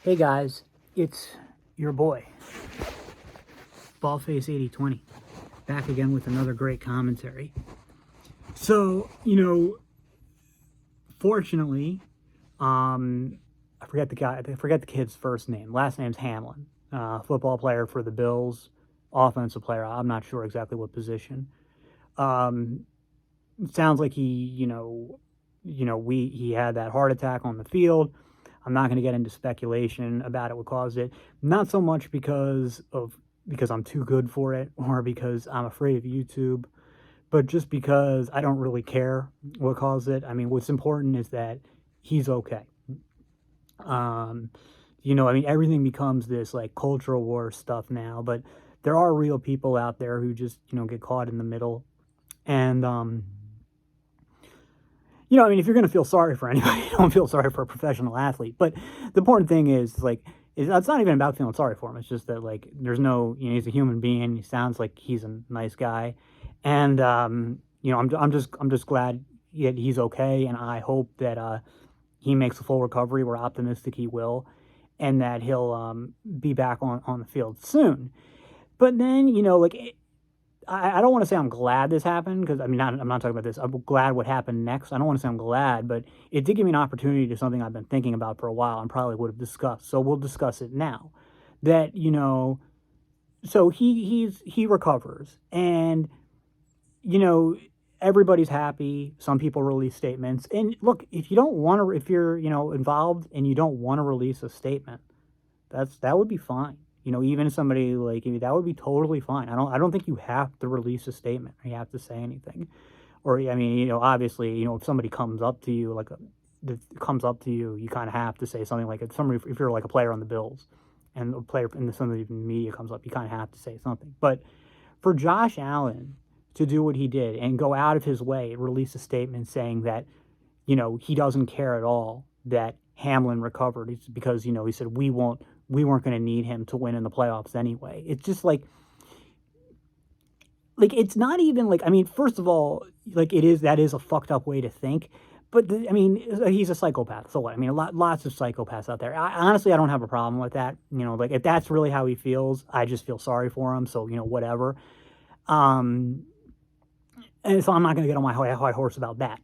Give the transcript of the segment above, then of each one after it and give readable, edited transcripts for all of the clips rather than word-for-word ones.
Hey guys, it's your boy, Ballface 8020, back again with another great commentary. So, fortunately, I forget the kid's first name. Last name's Hamlin. Football player for the Bills, offensive player. I'm not sure exactly what position. It sounds like he had that heart attack on the field. I'm not going to get into speculation about it, what caused it. Not so much because I'm too good for it or because I'm afraid of YouTube, but just because I don't really care what caused it. I mean, what's important is that he's okay. Everything becomes this like cultural war stuff now, but there are real people out there who just, get caught in the middle. And, if you're going to feel sorry for anybody, don't feel sorry for a professional athlete. But the important thing is, it's not even about feeling sorry for him. It's just that, there's no, he's a human being. He sounds like he's a nice guy. And, I'm just glad that he's okay. And I hope that he makes a full recovery. We're optimistic he will. And that he'll be back on the field soon. But then, I don't want to say I'm glad this happened because I'm not talking about this. I'm glad what happened next. I don't want to say I'm glad, but it did give me an opportunity to something I've been thinking about for a while and probably would have discussed. So we'll discuss it now. That so he recovers and everybody's happy. Some people release statements, and look, if you're involved and you don't want to release a statement, that would be fine. Even somebody like you, that would be totally fine. I don't think you have to release a statement. Or you have to say anything, or obviously, if somebody comes up to you you kind of have to say something like if you're like a player on the Bills, and a player in some of the media comes up, you kind of have to say something. But for Josh Allen to do what he did and go out of his way, release a statement saying that, he doesn't care at all that Hamlin recovered, it's because he said we weren't going to need him to win in the playoffs anyway. It's just it's not even first of all, that is a fucked up way to think. But he's a psychopath. So what? Lots of psychopaths out there. Honestly, I don't have a problem with that. If that's really how he feels, I just feel sorry for him. So, whatever. And so I'm not going to get on my high horse about that.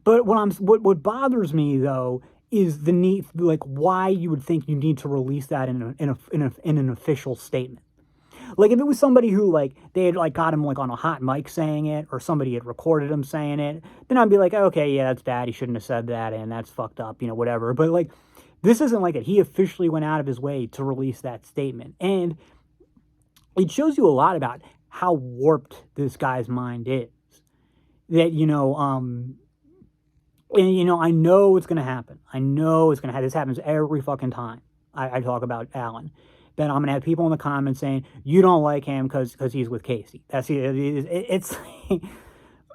But what bothers me though is the need, why you would think you need to release that in an official statement. If it was somebody who they had got him on a hot mic saying it, or somebody had recorded him saying it, then I'd be like, okay, yeah, that's bad. He shouldn't have said that, and that's fucked up, whatever. But this isn't like it. He officially went out of his way to release that statement, and it shows you a lot about how warped this guy's mind is. That and I know it's going to happen. I know it's going to happen. This happens every fucking time I talk about Allen. Then I'm going to have people in the comments saying, you don't like him because he's with Casey. It's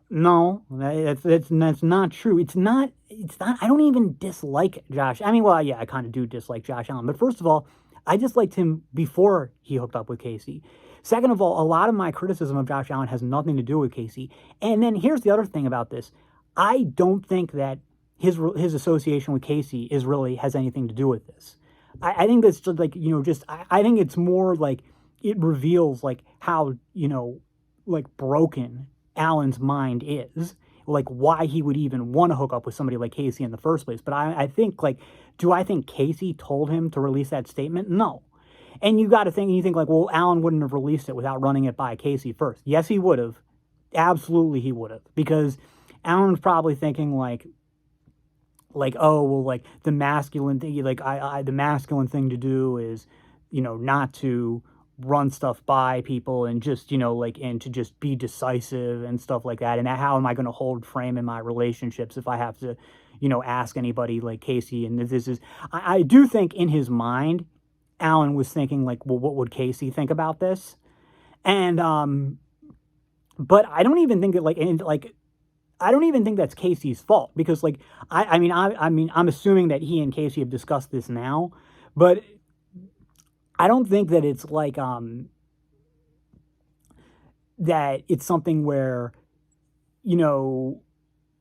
no, that's not true. It's not, I don't even dislike Josh. I kind of do dislike Josh Allen. But first of all, I disliked him before he hooked up with Casey. Second of all, a lot of my criticism of Josh Allen has nothing to do with Casey. And then here's the other thing about this. I don't think that his association with Casey has anything to do with this. I think that's just I think it's more it reveals how broken Allen's mind is, why he would even want to hook up with somebody like Casey in the first place. But I think do I think Casey told him to release that statement? No. And you got to think, well, Allen wouldn't have released it without running it by Casey first. Yes, he would have. Absolutely, he would have, because Allen's probably thinking the masculine thing, the masculine thing to do is, not to run stuff by people and just, and to just be decisive and stuff like that. And how am I going to hold frame in my relationships if I have to, ask anybody like Casey? And this is, I do think in his mind, Allen was thinking well, what would Casey think about this? And, but I don't even think that I don't even think that's Casey's fault, because I'm assuming that he and Casey have discussed this now, but I don't think that it's that it's something where,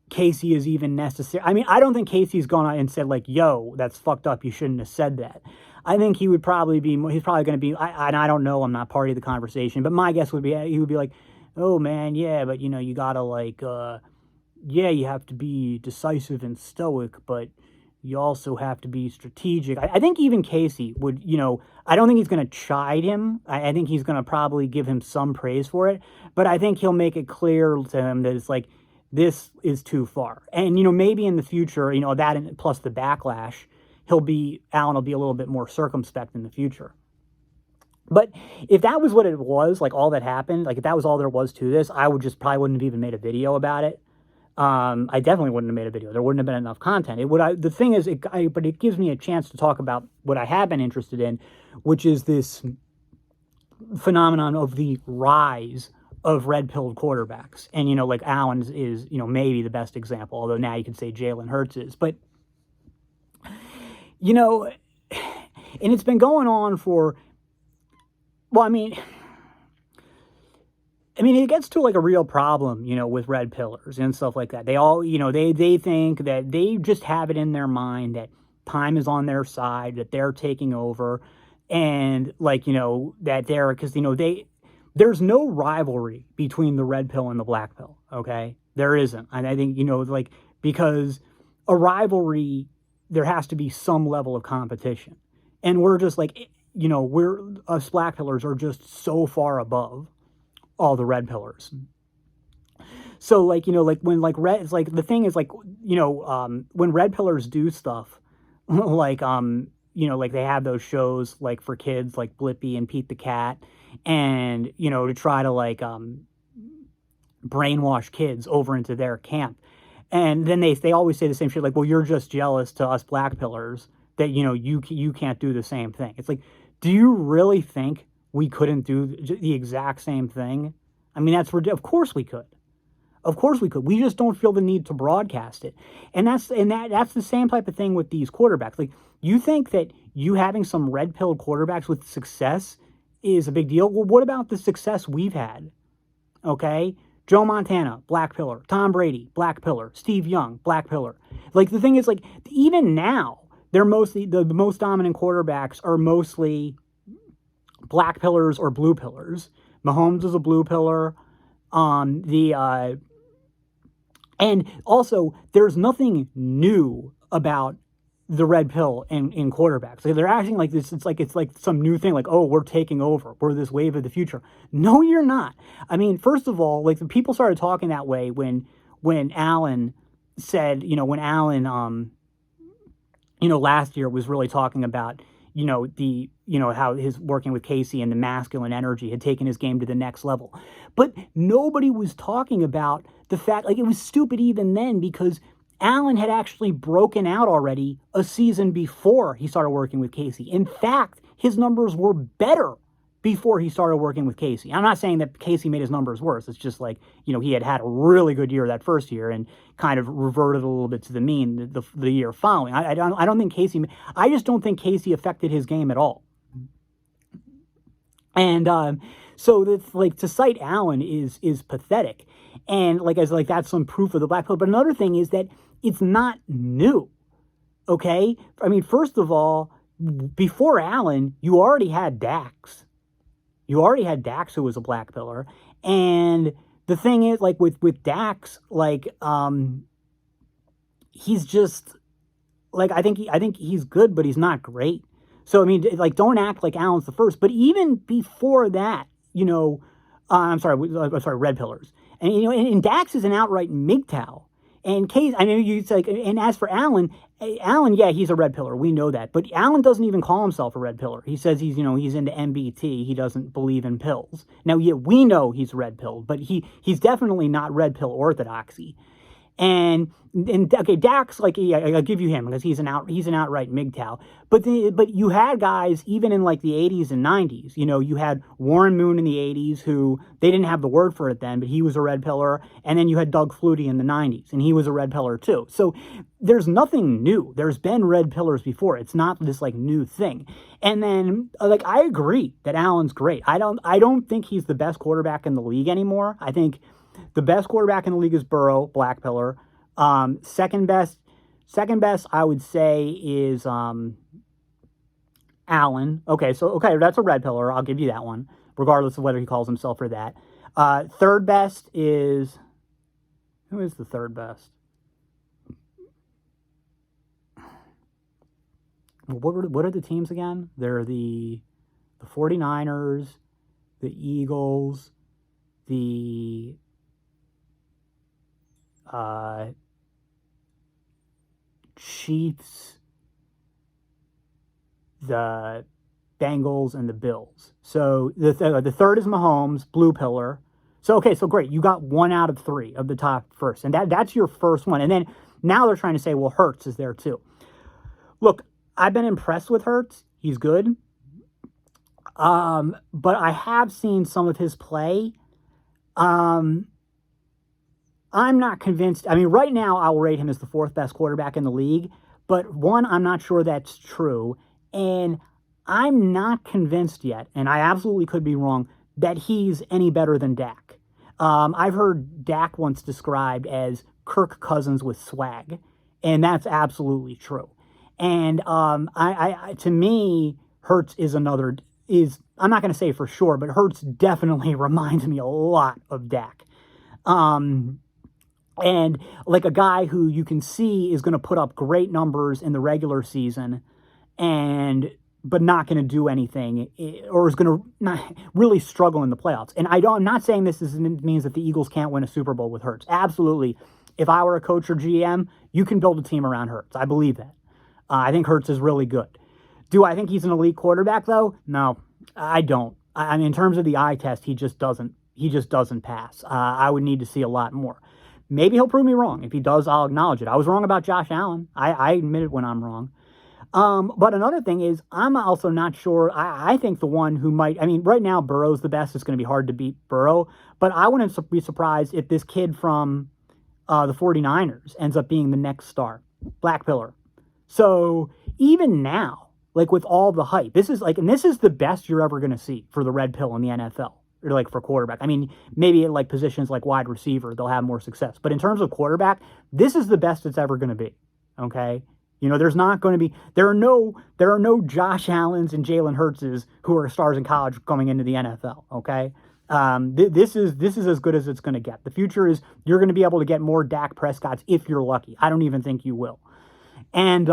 Casey is even necessary. I don't think Casey's gone out and said yo, that's fucked up. You shouldn't have said that. I think he would probably be. He's probably going to be. And I don't know. I'm not party of the conversation, but my guess would be he would be like, "Oh man, yeah, but you gotta like, yeah, you have to be decisive and stoic, but you also have to be strategic." I think even Casey would. I don't think he's going to chide him. I think he's going to probably give him some praise for it, but I think he'll make it clear to him that it's like this is too far, and maybe in the future, that and plus the backlash. Allen will be a little bit more circumspect in the future. But if that was what it was, like all that happened, like if that was all there was to this, I would just probably wouldn't have even made a video about it. I definitely wouldn't have made a video. There wouldn't have been enough content. The thing is, but it gives me a chance to talk about what I have been interested in, which is this phenomenon of the rise of red-pilled quarterbacks. And, like Allen is maybe the best example, although now you can say Jalen Hurts is. But and it's been going on for, well, I mean, it gets to like a real problem, with red pillars and stuff like that. They all, they think that they just have it in their mind that time is on their side, that they're taking over, and like, that because, there's no rivalry between the red pill and the black pill, okay? There isn't. And I think, like, because a rivalry, there has to be some level of competition. And we're just like, us black pillars are just so far above all the red pillars. So like, like when like red, it's like the thing is like, when red pillars do stuff, like, like they have those shows like for kids like Blippi and Pete the Cat, and, to try to like brainwash kids over into their camp. And then they always say the same shit, like, well, you're just jealous to us black pillars that, you can't do the same thing. It's like, do you really think we couldn't do the exact same thing? I mean, that's ridiculous. Of course we could. Of course we could. We just don't feel the need to broadcast it. And that's the same type of thing with these quarterbacks. Like, you think that you having some red-pilled quarterbacks with success is a big deal? Well, what about the success we've had? Okay? Joe Montana, black pillar. Tom Brady, black pillar. Steve Young, black pillar. Like, the thing is, like, even now, they're mostly, the most dominant quarterbacks are mostly black pillars or blue pillars. Mahomes is a blue pillar. And also, there's nothing new about the red pill in quarterbacks. Like, they're acting like this. It's like some new thing. Like, oh, we're taking over. We're this wave of the future. No, you're not. I mean, first of all, like, the people started talking that way when Allen said, when Allen, last year was really talking about, how his working with Casey and the masculine energy had taken his game to the next level. But nobody was talking about the fact, like, it was stupid even then, because Allen had actually broken out already a season before he started working with Casey. In fact, his numbers were better before he started working with Casey. I'm not saying that Casey made his numbers worse. It's just like, he had a really good year that first year and kind of reverted a little bit to the mean the year following. I don't think I just don't think Casey affected his game at all. And so that's like, to cite Allen is pathetic. And like, as like, that's some proof of the black pill. But another thing is that it's not new. Okay? I mean, first of all, before Allen, you already had Dax. You already had Dax, who was a black pillar. And the thing is, like, with Dax, like, he's just, like, I think he's good, but he's not great. So, I mean, like, don't act like Allen's the first. But even before that, I'm sorry, red pillars. And, and Dax is an outright MGTOW. And Case, I mean, you like, and as for Allen, yeah, he's a red pillar. We know that. But Allen doesn't even call himself a red pillar. He says he's into MBT. He doesn't believe in pills. Now, yeah, we know he's red pilled, but he's definitely not red pill orthodoxy. And okay, Dax, like, yeah, I'll give you him because he's an outright MGTOW. But you had guys even in like the 80s and 90s. You had Warren Moon in the 80s, who they didn't have the word for it then, but he was a red pillar. And then you had Doug Flutie in the 90s, and he was a red pillar too. So there's nothing new. There's been red pillars before. It's not this like new thing. And then like, I agree that Allen's great. I don't think he's the best quarterback in the league anymore. I think the best quarterback in the league is Burrow, black pillar. Second best, I would say is Allen. Okay, so okay, that's a red pillar. I'll give you that one, regardless of whether he calls himself or that. Third best is who is the third best? What are the teams again? They're the 49ers, the Eagles, the Chiefs, the Bengals, and the Bills. So the third is Mahomes, blue pillar. So okay, so great. You got 1 out of 3 of the top first, and that's your first one. And then now they're trying to say, well, Hurts is there too. Look, I've been impressed with Hurts. He's good. But I have seen some of his play. I'm not convinced. I mean, right now I will rate him as the 4th best quarterback in the league. But one, I'm not sure that's true. And I'm not convinced yet, and I absolutely could be wrong, that he's any better than Dak. I've heard Dak once described as Kirk Cousins with swag, and that's absolutely true. And to me, Hurts is I'm not going to say for sure, but Hurts definitely reminds me a lot of Dak. And like a guy who you can see is going to put up great numbers in the regular season but not going to do anything, or is going to not really struggle in the playoffs. And I'm not saying this means that the Eagles can't win a Super Bowl with Hurts. Absolutely. If I were a coach or GM, you can build a team around Hurts. I believe that. I think Hurts is really good. Do I think he's an elite quarterback, though? No, I don't. I mean, in terms of the eye test, he just doesn't pass. I would need to see a lot more. Maybe he'll prove me wrong. If he does, I'll acknowledge it. I was wrong about Josh Allen. I admit it when I'm wrong. But another thing is, I'm also not sure. I think the one who might, I mean, right now, Burrow's the best. It's going to be hard to beat Burrow. But I wouldn't be surprised if this kid from the 49ers ends up being the next star. Black Pillar. So even now, like with all the hype, this is the best you're ever going to see for the red pill in the NFL. Or like for quarterback. I mean, maybe at like positions like wide receiver, they'll have more success. But in terms of quarterback, this is the best it's ever going to be. Okay? You know, there's not going to be, there are no Josh Allens and Jalen Hurtses who are stars in college coming into the NFL. Okay? This is as good as it's going to get. The future is you're going to be able to get more Dak Prescotts if you're lucky. I don't even think you will. And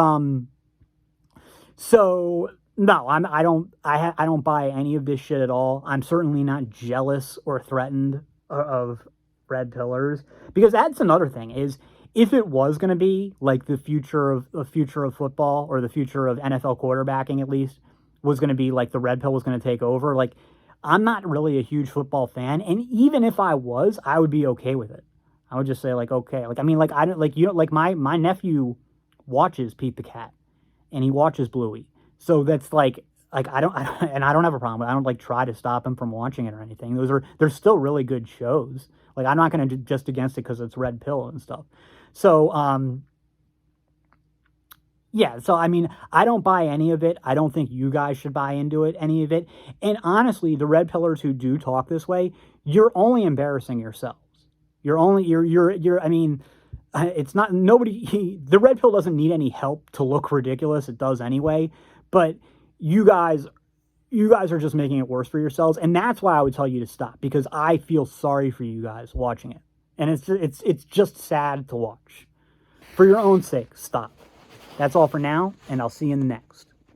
so no, I don't buy any of this shit at all. I'm certainly not jealous or threatened of red pillars, because that's another thing is, if it was going to be like the future of football, or the future of NFL quarterbacking, at least, was going to be like the red pill was going to take over, like, I'm not really a huge football fan, and even if I was, I would be okay with it. I would just say, like, okay, like, I mean, like, I don't, like, you know, like my nephew watches Pete the Cat, and he watches Bluey, so that's like I don't and I don't have a problem with it. I don't like try to stop him from watching it or anything. They're still really good shows. Like, I'm not going to just against it because it's red pill and stuff. So yeah, so I mean, I don't buy any of it. I don't think you guys should buy into it, any of it. And honestly, the red pillars who do talk this way, you're only embarrassing yourselves. You're I mean, it's not the red pill doesn't need any help to look ridiculous. It does anyway. But you guys are just making it worse for yourselves, and that's why I would tell you to stop, because I feel sorry for you guys watching it, and it's just sad to watch. For your own sake, stop. That's all for now, and I'll see you in the next.